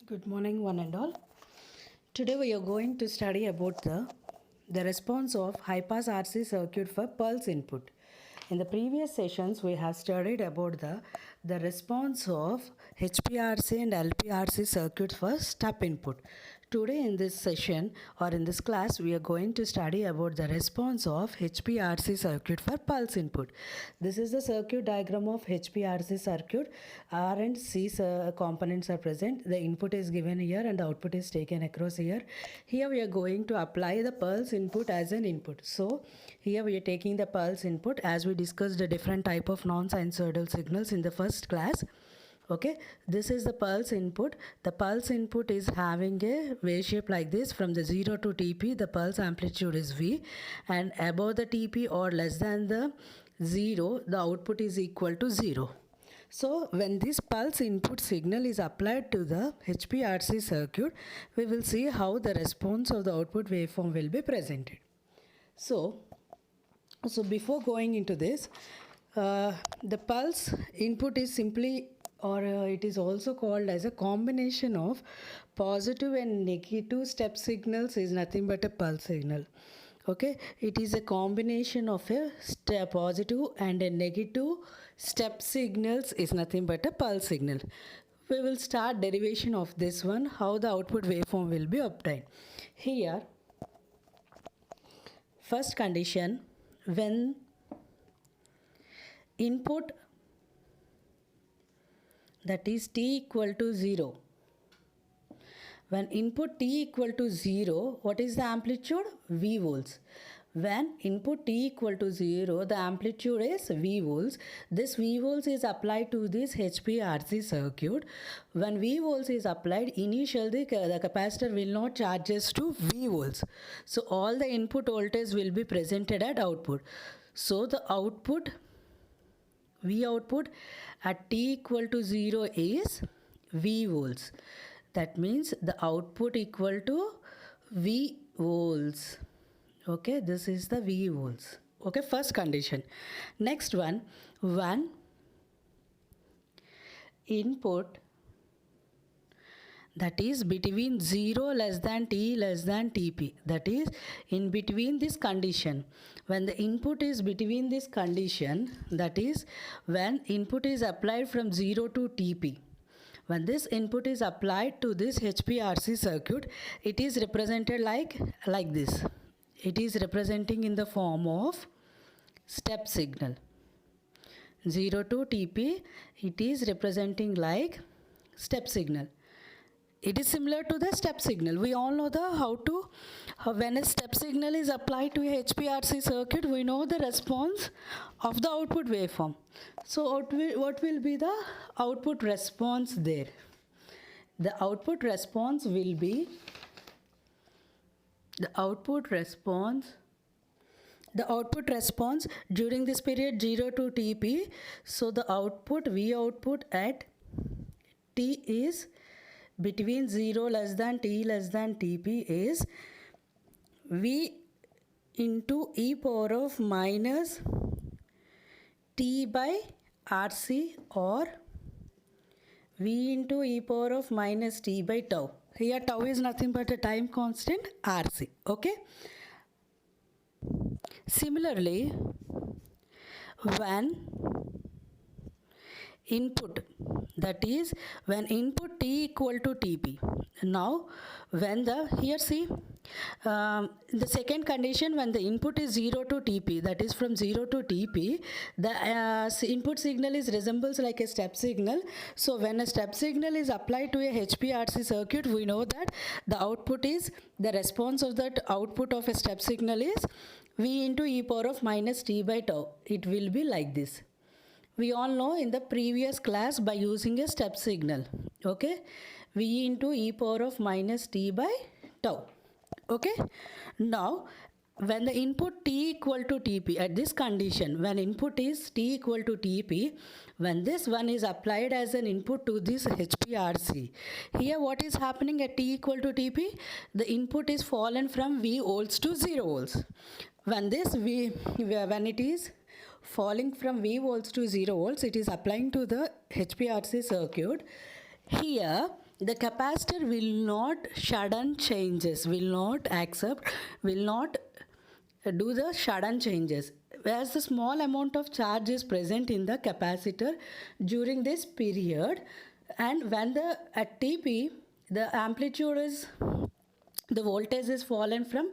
Good morning, one and all. Today we are going to study about the response of high-pass RC circuit for pulse input. In the previous sessions, we have studied about the response of HPRC and LPRC circuits for step input. Today in this session or in this class, we are going to study about the response of HPRC circuit for pulse input. This is the circuit diagram of HPRC circuit. R and C components are present. The input is given here and the output is taken across here. Here we are going to apply the pulse input as an input. So here we are taking the pulse input as we discussed the different type of non-sinusoidal signals in the first class. Okay, this is the pulse input. The pulse input is having a wave shape like this. From the 0 to TP, the pulse amplitude is V, and above the TP or less than the 0, the output is equal to 0. So when this pulse input signal is applied to the HPRC circuit, we will see how the response of the output waveform will be presented. So before going into this, the pulse input is simply, or it is also called as a combination of positive and negative step signals, is nothing but a pulse signal. Okay, it is a combination of a positive and a negative step signals is nothing but a pulse signal. We will start derivation of this one, how the output waveform will be obtained. Here, first condition, when input, that is t equal to 0. When input t equal to 0, what is the amplitude? V volts. When input t equal to 0, the amplitude is V volts. This V volts is applied to this HPRC circuit. When V volts is applied, initially the capacitor will not charges to V volts. So all the input voltage will be presented at output. So the output, V output at t equal to 0 is V volts. That means the output equal to V volts. Okay, this is the V volts. Okay, first condition. Next one, when input, that is between 0 less than t less than tp, that is in between this condition. When the input is between this condition, that is when input is applied from 0 to tp. When this input is applied to this HPRC circuit, it is represented like this. It is representing in the form of step signal. 0 to TP, it is representing like step signal. It is similar to the step signal. We all know when a step signal is applied to a HPRC circuit, we know the response of the output waveform. So what will be the output response there? The output response will be, the output response during this period 0 to TP. So the output, V output at T is between 0 less than t less than tp is V into e power of minus t by RC, or V into e power of minus t by tau. Here tau is nothing but a time constant, RC. Okay. Similarly, when input, that is when input t equal to tp. Now when here see, the second condition, when the input is 0 to tp, that is from 0 to tp, the input signal resembles like a step signal. So when a step signal is applied to a HPRC circuit, we know that the output is, the response of that output of a step signal is V into e power of minus t by tau. It will be like this. We all know in the previous class by using a step signal. Okay, V into e power of minus t by tau. Okay, now when the input t equal to tp, at this condition, when input is t equal to tp, when this one is applied as an input to this HPRC, here what is happening at t equal to tp? The input is fallen from V volts to 0 volts. When it is falling from V volts to 0 volts, it is applying to the HPRC circuit. Here the capacitor will not sudden changes, will not accept, will not do the sudden changes. Whereas the small amount of charge is present in the capacitor during this period, and when the at TP the amplitude is, the voltage is fallen from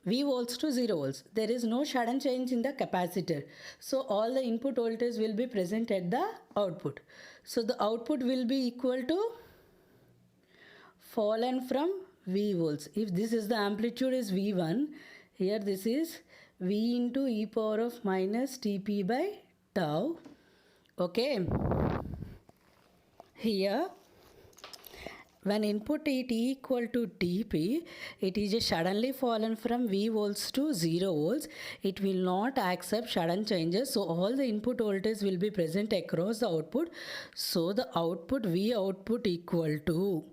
V volts to 0 volts. There is no sudden change in the capacitor. So all the input voltage will be present at the output. So the output will be equal to fallen from V volts. If this is the amplitude is V1, here this is V into e power of minus Tp by tau. Okay. Here when input is T equal to Tp, it is just suddenly fallen from V volts to 0 volts. It will not accept sudden changes. So all the input voltage will be present across the output. So the output V output equal to.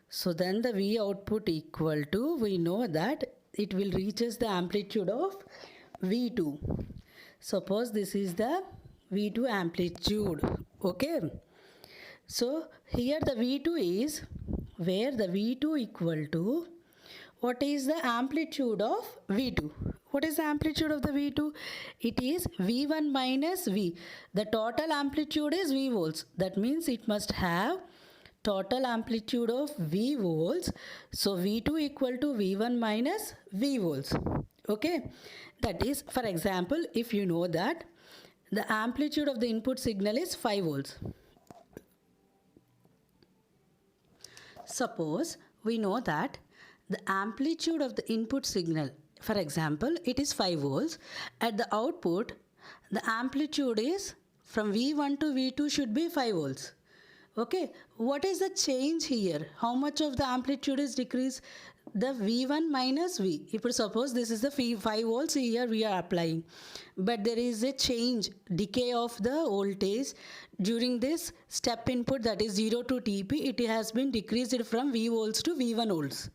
So then the V output equal to, we know that it will reaches the amplitude of V2. Suppose this is the V2 amplitude. Okay. So here the V2 is where the V2 equal to, what is the amplitude of V2? What is the amplitude of the V2? It is V1 minus V. The total amplitude is V volts. That means it must have total amplitude of V volts. So V2 equal to V1 minus V volts. Okay. That is, for example, if you know that the amplitude of the input signal is 5 volts. Suppose we know that the amplitude of the input signal, for example, it is 5 volts. At the output, the amplitude is from V1 to V2 should be 5 volts. Okay, what is the change here? How much of the amplitude is decreased? The V1 minus V. If we suppose this is the 5 volts here we are applying, but there is a change, decay of the voltage during this step input, that is 0 to Tp. It has been decreased from V volts to V1 volts.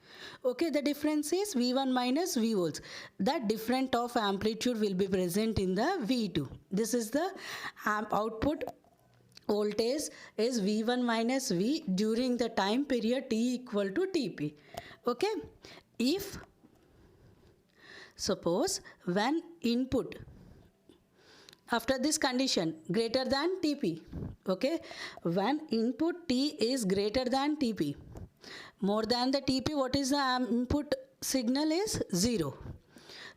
Okay, the difference is V1 minus V volts. That difference of amplitude will be present in the V2. This is the output voltage is V1 minus V during the time period T equal to Tp. Okay, if suppose when input after this condition greater than Tp, okay, when input T is greater than Tp, more than the Tp, what is the input signal is 0.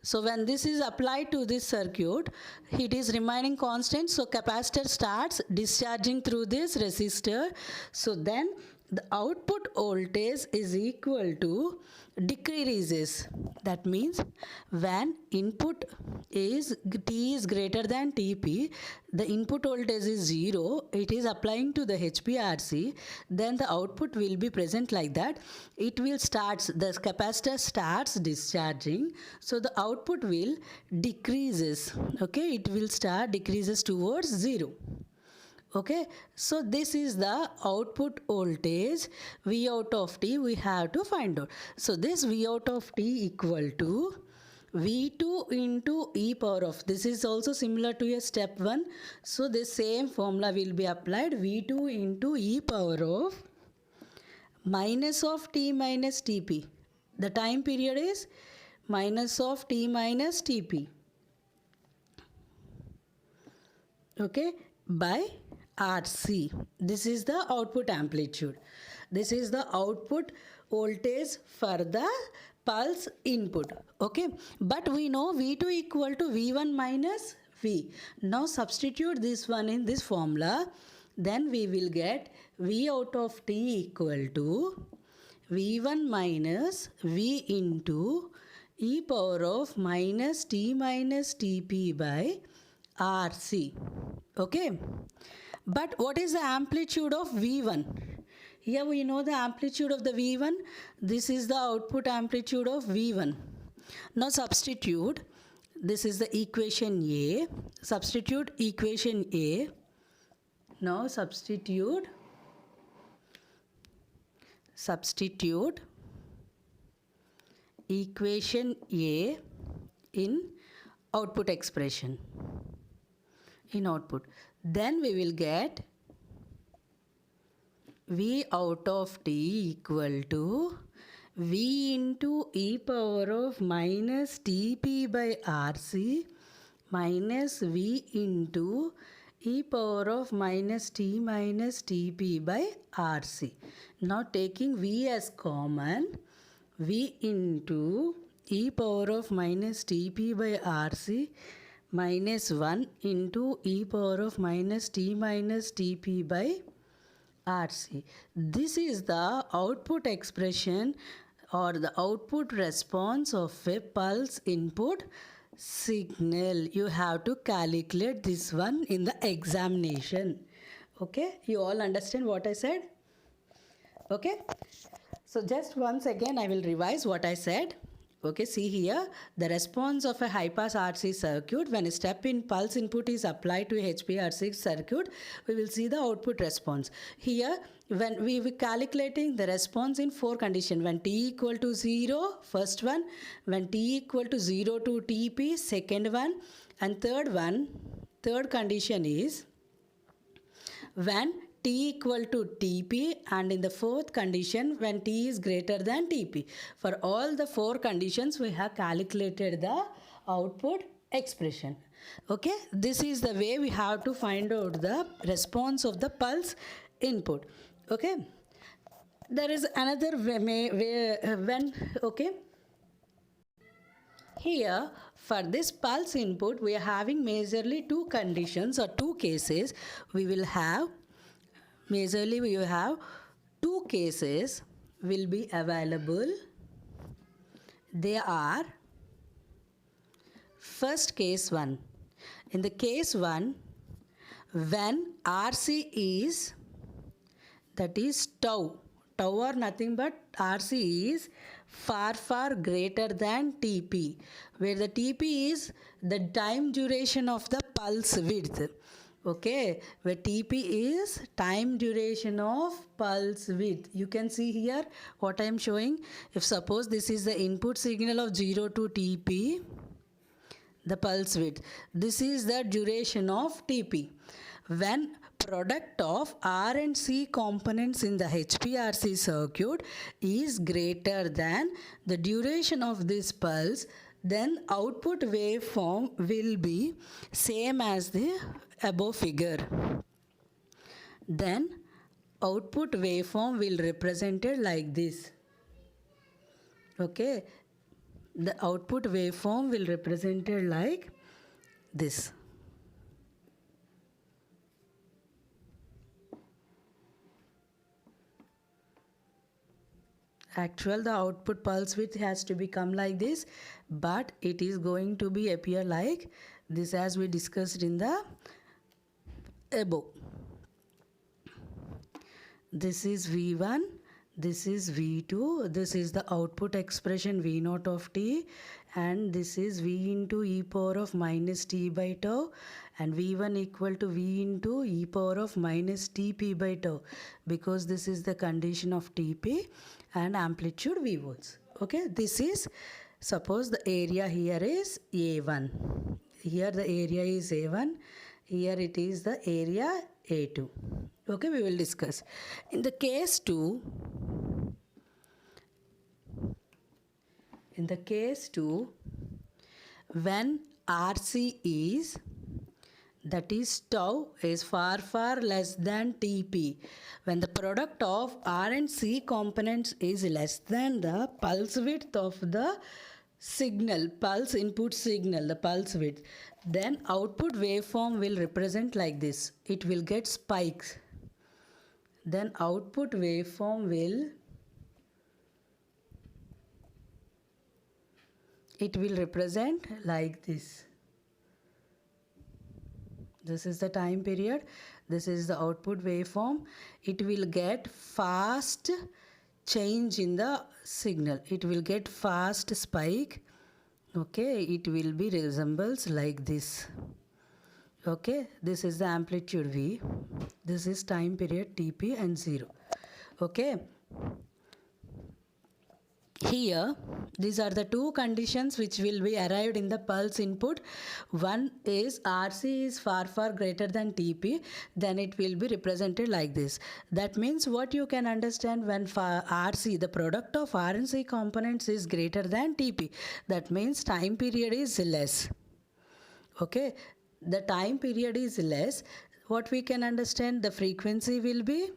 So when this is applied to this circuit, it is remaining constant. So capacitor starts discharging through this resistor. So then the output voltage is equal to decreases. That means when input is T is greater than Tp, the input voltage is 0, it is applying to the HPRC, then the output will be present like that. It will start, the capacitor starts discharging, so the output will decreases. Okay, it will start decreases towards 0. Okay, so this is the output voltage V out of T we have to find out. So this V out of T equal to V2 into e power of, this is also similar to a step 1. So this same formula will be applied, V2 into e power of minus of T minus Tp. The time period is minus of T minus Tp. Okay, by RC. This is the output amplitude. This is the output voltage for the pulse input. Okay, but we know V2 equal to V1 minus V. Now substitute this one in this formula. Then we will get V out of T equal to V1 minus V into e power of minus T minus Tp by RC. Okay. But what is the amplitude of V1? Here we know the amplitude of the V1. This is the output amplitude of V1. Now substitute. This is the equation A. Substitute equation A. Now substitute equation A in output expression. In output. Then we will get V out of t equal to V into e power of minus Tp by Rc minus V into e power of minus T minus Tp by Rc. Now taking V as common, V into e power of minus Tp by Rc minus 1 into e power of minus T minus Tp by Rc. This is the output expression or the output response of a pulse input signal. You have to calculate this one in the examination. Okay, you all understand what I said? Okay, so just once again I will revise what I said. Okay, see here, the response of a high-pass RC circuit when a step-in pulse input is applied to a HPRC circuit, we will see the output response. Here, when we were calculating the response in 4 conditions, when t equal to 0, first one, when t equal to 0 to Tp, second one, and third condition is when t equal to Tp, and in the fourth condition when t is greater than Tp. For all the 4 conditions we have calculated the output expression. Okay, this is the way we have to find out the response of the pulse input. Okay, there is another way okay. Here, for this pulse input, we are having majorly 2 conditions or 2 cases. We will have 2 cases will be available. They are, first case 1. In the case 1, when RC is, that is tau or nothing but RC is far greater than Tp, where the Tp is the time duration of the pulse width. Okay, where Tp is time duration of pulse width. You can see here what I am showing. If suppose this is the input signal of 0 to Tp, the pulse width. This is the duration of Tp. When product of R and C components in the HPRC circuit is greater than the duration of this pulse, then output waveform will be same as the above figure. Then output waveform will represented like this. Okay, the output waveform will represented like this. Actual the output pulse width has to become like this, but it is going to be appear like this as we discussed in the above. This is V1, this is V2, this is the output expression V0 of t, and this is V into e power of minus t by tau, and V1 equal to V into e power of minus Tp by tau, because this is the condition of Tp and amplitude V volts. Okay, this is, suppose the area here is A1. Here the area is A1. Here it is the area A2. Okay, we will discuss. In the case 2, when RC is, that is tau is far less than Tp. When the product of R and C components is less than the pulse width of the signal, pulse input signal, the pulse width, then output waveform will represent like this. It will get spikes. Then output waveform will, it will represent like this. This is the time period. This is the output waveform. It will get fast change in the signal. It will get fast spike. Okay, it will be resembles like this. Okay, this is the amplitude V. This is time period Tp and 0. Okay. Here, these are the two conditions which will be arrived in the pulse input. One is RC is far greater than TP, then it will be represented like this. That means what you can understand when RC, the product of R and C components is greater than TP. That means time period is less. Okay, the time period is less. What we can understand, the frequency will be,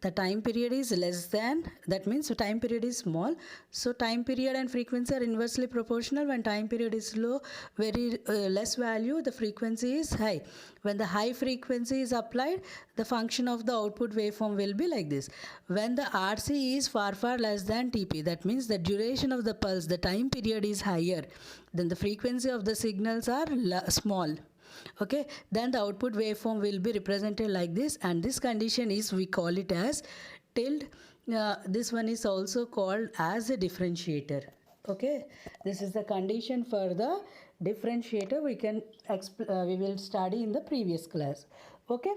the time period is less than, that means time period is small, so time period and frequency are inversely proportional. When time period is low, very less value, the frequency is high. When the high frequency is applied, the function of the output waveform will be like this. When the RC is far less than TP, that means the duration of the pulse, the time period is higher, then the frequency of the signals are small. Okay, then the output waveform will be represented like this, and this condition is, we call it as tilt. This one is also called as a differentiator. Okay, this is the condition for the differentiator. We will study in the previous class. Okay,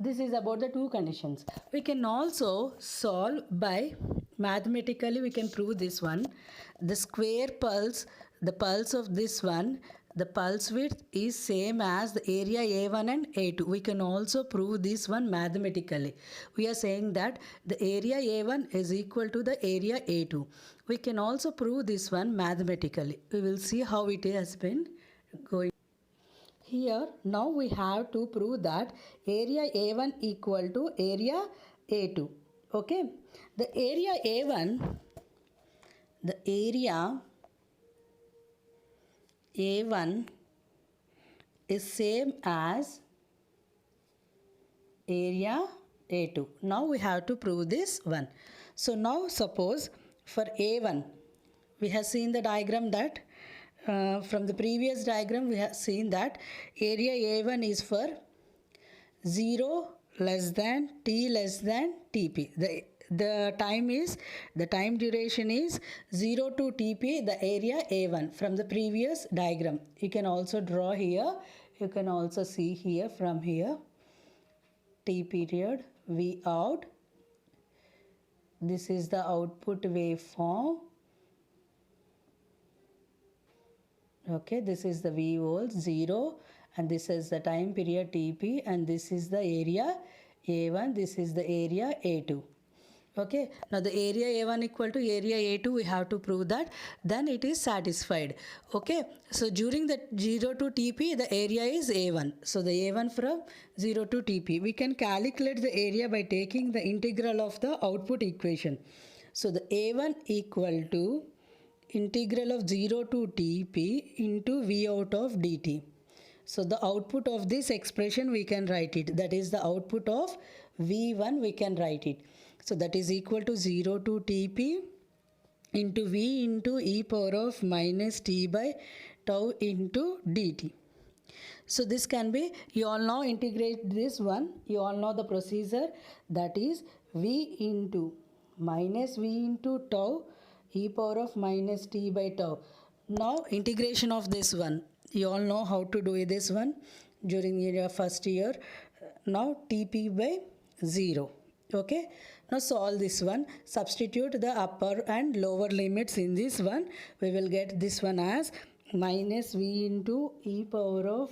this is about the two conditions. We can also solve by mathematically. We can prove this one. The square pulse, the pulse of this one, the pulse width is same as the area A1 and A2. We can also prove this one mathematically. We are saying that the area A1 is equal to the area A2. We can also prove this one mathematically. We will see how it has been going. Here, now we have to prove that area A1 equal to area A2. Okay, the area A1, the area A1 is same as area A2. Now we have to prove this one. So now suppose for A1, we have seen the diagram that from the previous diagram we have seen that area A1 is for 0 less than T less than TP. The time duration is 0 to TP, the area A1 from the previous diagram. You can also draw here. You can also see here from here. T period, V out. This is the output waveform. Okay, this is the V volts 0, and this is the time period TP, and this is the area A1, this is the area A2. Okay, now the area A1 equal to area A2, we have to prove that, then it is satisfied. Okay, so during the 0 to TP, the area is A1. So the A1 from 0 to TP. We can calculate the area by taking the integral of the output equation. So the A1 equal to integral of 0 to TP into V out of dt. So the output of this expression we can write it. That is the output of V1, we can write it. So that is equal to 0 to Tp into V into e power of minus T by tau into dt. So this can be, you all now integrate this one. You all know the procedure, that is V into minus V into tau e power of minus T by tau. Now integration of this one. You all know how to do this one during your first year. Now Tp by 0. Okay. Now solve this one. Substitute the upper and lower limits in this one. We will get this one as minus V into e power of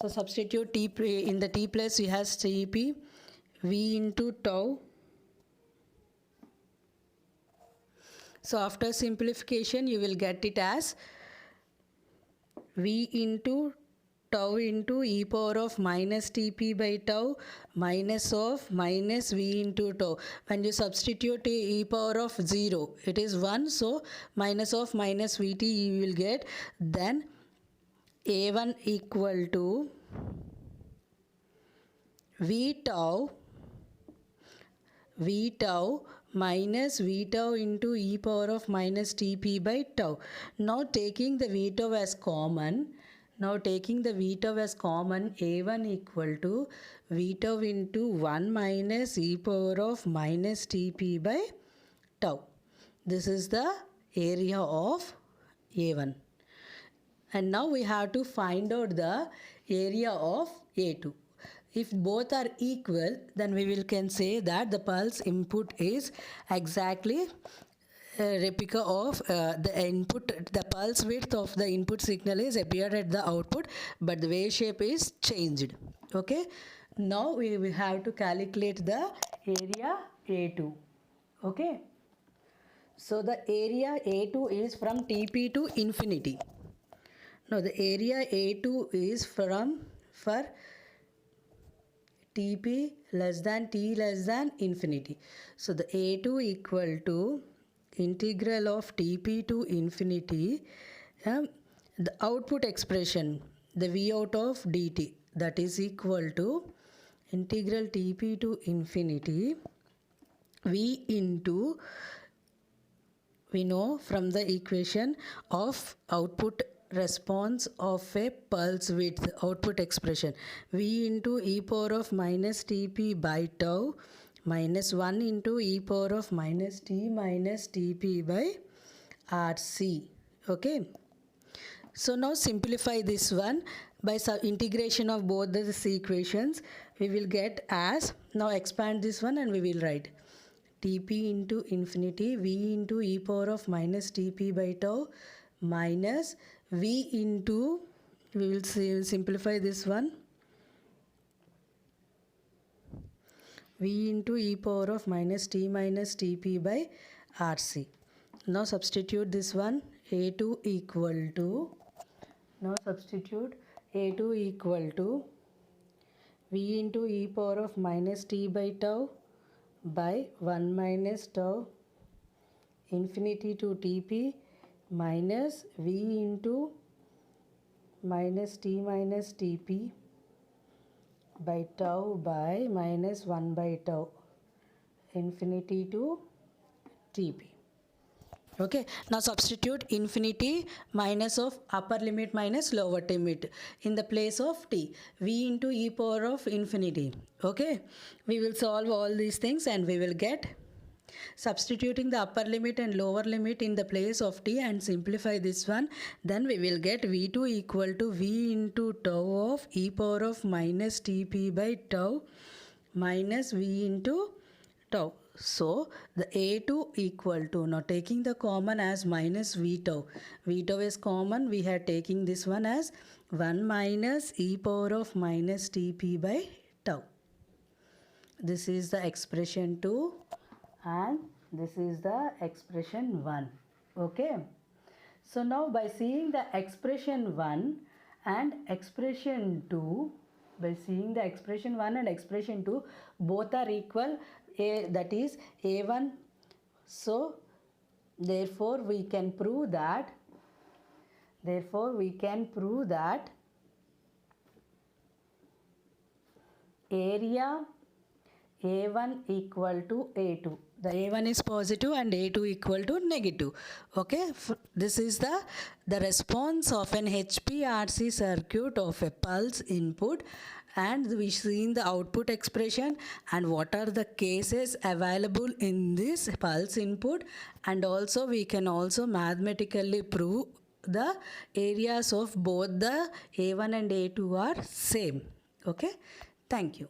so substitute T in the T place we have Tp V into tau. So after simplification you will get it as V into tau into e power of minus Tp by tau minus of minus V into tau. When you substitute e power of 0, it is 1, so minus of minus Vt you will get. Then A1 equal to V tau minus V tau into e power of minus Tp by tau. Now taking the V tau as common, A1 equal to V tau into 1 minus e power of minus Tp by tau. This is the area of A1. And now we have to find out the area of A2. If both are equal, then we can say that the pulse input is exactly replica of the input. The pulse width of the input signal is appeared at the output, but the wave shape is changed. Okay. Now we have to calculate the area A2. Okay. So the area A2 is from Tp to infinity. Now the area A2 is for Tp less than T less than infinity. So the A2 equal to integral of Tp to infinity, the output expression, the V out of dt, that is equal to integral Tp to infinity V into, we know from the equation of output response of a pulse width, output expression, V into e power of minus Tp by tau minus 1 into e power of minus T minus Tp by Rc. Okay. So now simplify this one by integration of both the equations. We will get as, now expand this one and we will write Tp into infinity V into e power of minus Tp by tau minus V into, we will simplify this one, V into e power of minus T minus Tp by Rc. Now substitute this one, A2 equal to, now substitute A2 equal to V into e power of minus T by tau by 1 minus tau infinity to Tp minus V into minus T minus Tp by tau by minus 1 by tau infinity to Tp. Okay, now substitute infinity minus of upper limit minus lower limit in the place of t, V into e power of infinity. Okay, we will solve all these things and we will get, substituting the upper limit and lower limit in the place of t and simplify this one, then we will get V2 equal to V into tau of e power of minus Tp by tau minus V into tau. So the A2 equal to, now taking the common as minus V tau. V tau is common, we are taking this one as 1 minus e power of minus Tp by tau. This is the expression 2 and this is the expression 1. Okay. So now by seeing the expression 1 and expression 2, by seeing the expression 1 and expression 2, both are equal, that is A1. So therefore we can prove that, area A1 equal to A2. The A1 is positive and A2 equal to negative. Okay, this is the response of an HPRC circuit of a pulse input, and we see the output expression and what are the cases available in this pulse input, and also we can also mathematically prove the areas of both the A1 and A2 are same. Okay, thank you.